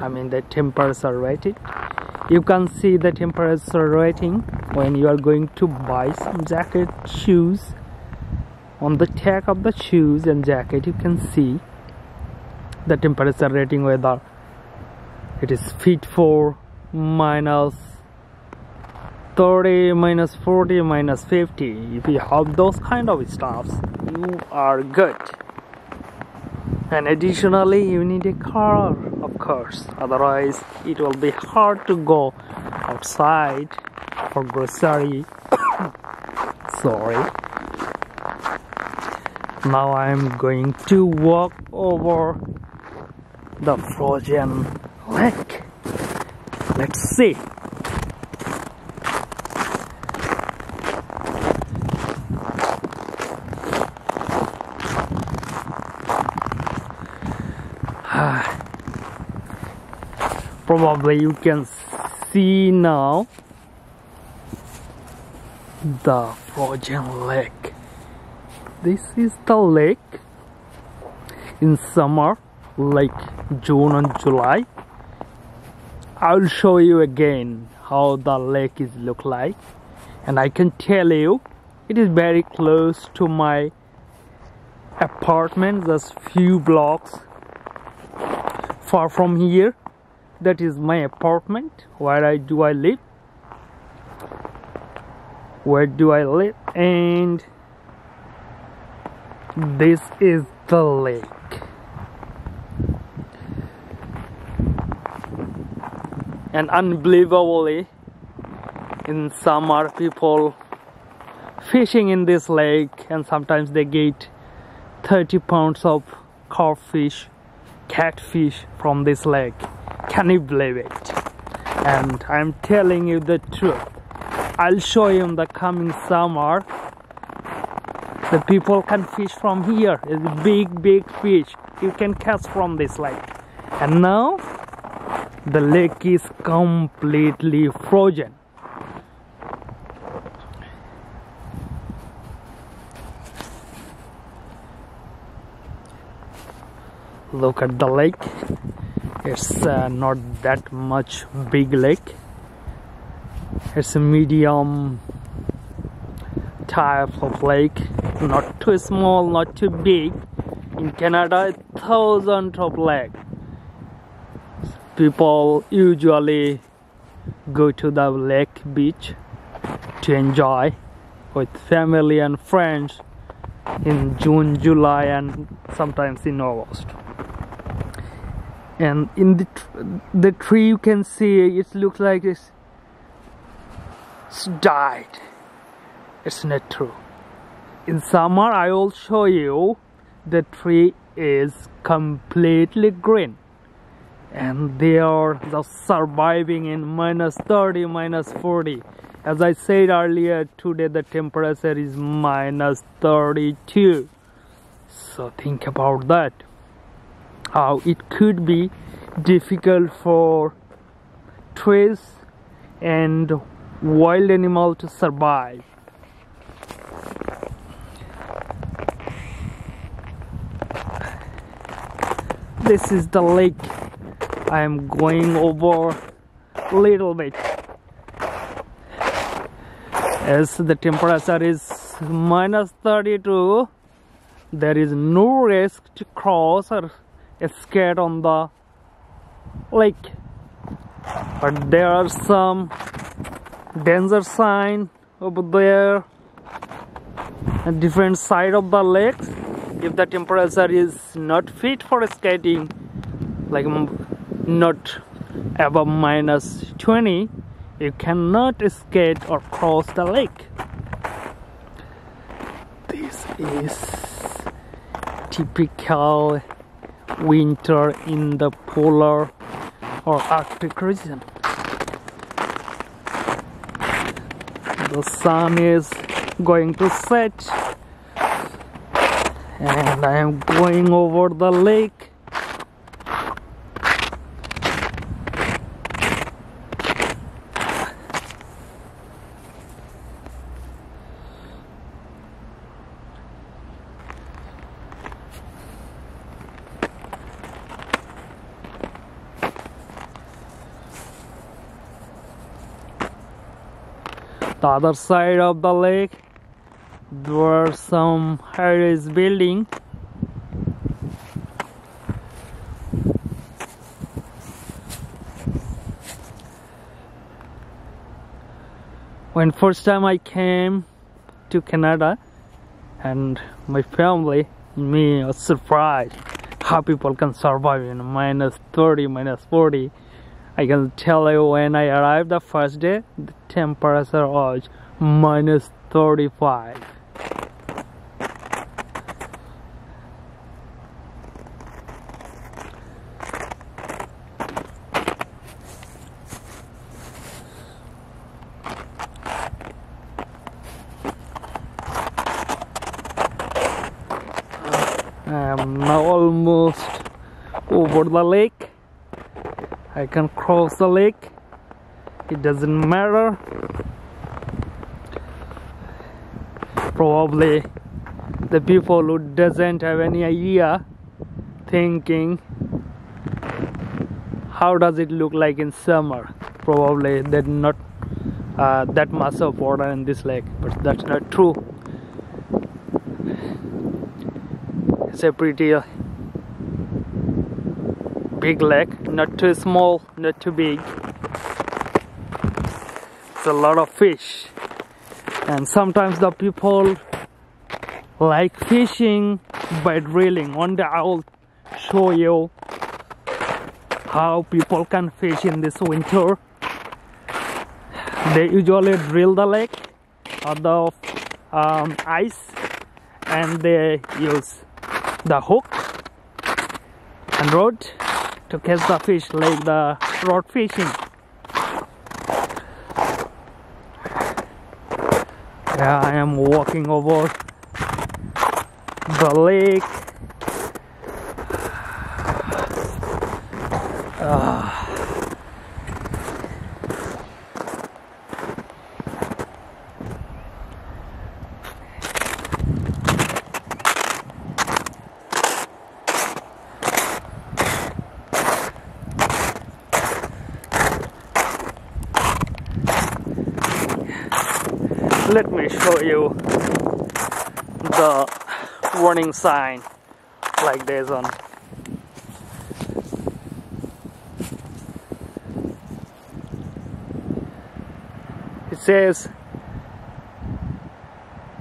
I mean the temperature rating. You can see the temperature rating when you are going to buy some jacket, shoes. On the tag of the shoes and jacket, you can see the temperature rating, whether it is fit for -30, -40, -50. If you have those kind of stuffs, you are good. And additionally, you need a car, of course, otherwise it will be hard to go outside for grocery. Sorry. Now I am going to walk over the frozen lake. Let's see. Probably you can see now the frozen lake. This is the lake in summer, like June and July. I'll show you again how the lake is look like, and I can tell you it is very close to my apartment, just few blocks far from here. That is my apartment. Where do I live? Where do I live? And this is the lake. And unbelievably, in summer people fishing in this lake, and sometimes they get 30 pounds of codfish, catfish from this lake. Can you believe it? And I'm telling you the truth. I'll show you in the coming summer. The people can fish from here. It's a big fish you can catch from this lake. And now the lake is completely frozen. Look at the lake. It's not that much big lake. It's a medium type of lake, not too small, not too big. In Canada, thousands of lakes. People usually go to the lake beach to enjoy with family and friends in June, July, and sometimes in August. And in the tree you can see it looks like it's died. It's not true. In summer I will show you the tree is completely green, and they are just surviving in -30, -40. As I said earlier, today the temperature is -32. So think about that. How it could be difficult for trees and wild animals to survive. This is the lake. I am going over a little bit. As the temperature is -32, there is no risk to cross or skate on the lake, but there are some danger sign over there at different side of the lakes. If the temperature is not fit for skating, like not above -20, you cannot skate or cross the lake. This is typical winter in the polar or Arctic region. The sun is going to set, and I am going over the lake. The other side of the lake, there are some high-rise building. When first time I came to Canada, and my family, me, was surprised how people can survive in minus 30, minus 40. I can tell you, when I arrived the first day, the temperature was minus 35. I am now almost over the lake. I can cross the lake. It doesn't matter. Probably the people who doesn't have any idea, thinking, how does it look like in summer? Probably there's not that much of water in this lake, but that's not true. It's a pretty big lake, not too small, not too big. It's a lot of fish, and sometimes the people like fishing by drilling. One day I will show you how people can fish in this winter. They usually drill the lake or the ice, and they use the hook and rod to catch the fish, like the rod fishing. Yeah, I am walking over the lake. Let me show you the warning sign, like this one. It says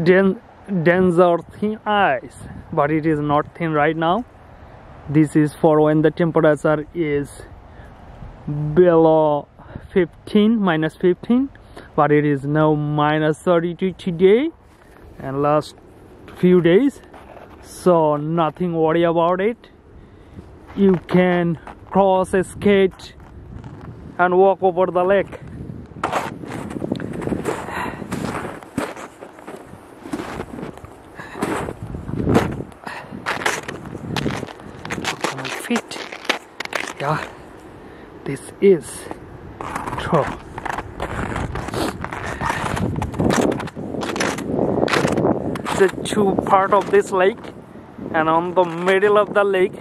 denser thin ice, but it is not thin right now. This is for when the temperature is below 15, minus 15. But it is now minus 32 today and last few days, so nothing worry about it. You can cross a skate and walk over the lake. Look at my feet. Yeah, this is true. The two part of this lake, and on the middle of the lake,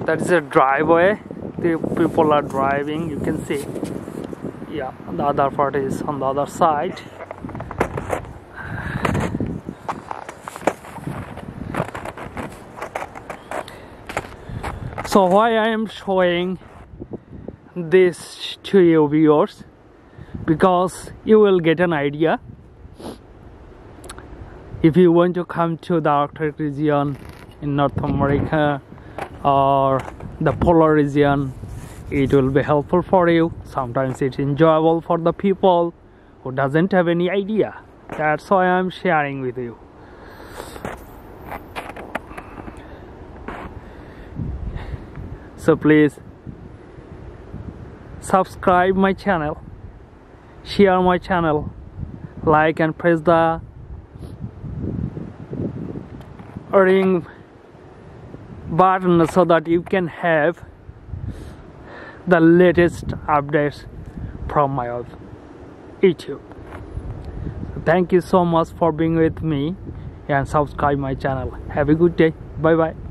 that is a driveway. The people are driving, you can see. Yeah, the other part is on the other side. So why I am showing this to you viewers, because you will get an idea. If you want to come to the Arctic region in North America or the polar region, it will be helpful for you. Sometimes it's enjoyable for the people who doesn't have any idea. That's why I'm sharing with you. So please subscribe my channel, share my channel, like and press the ring button so that you can have the latest updates from my YouTube. Thank you so much for being with me and subscribe my channel. Have a good day. Bye bye.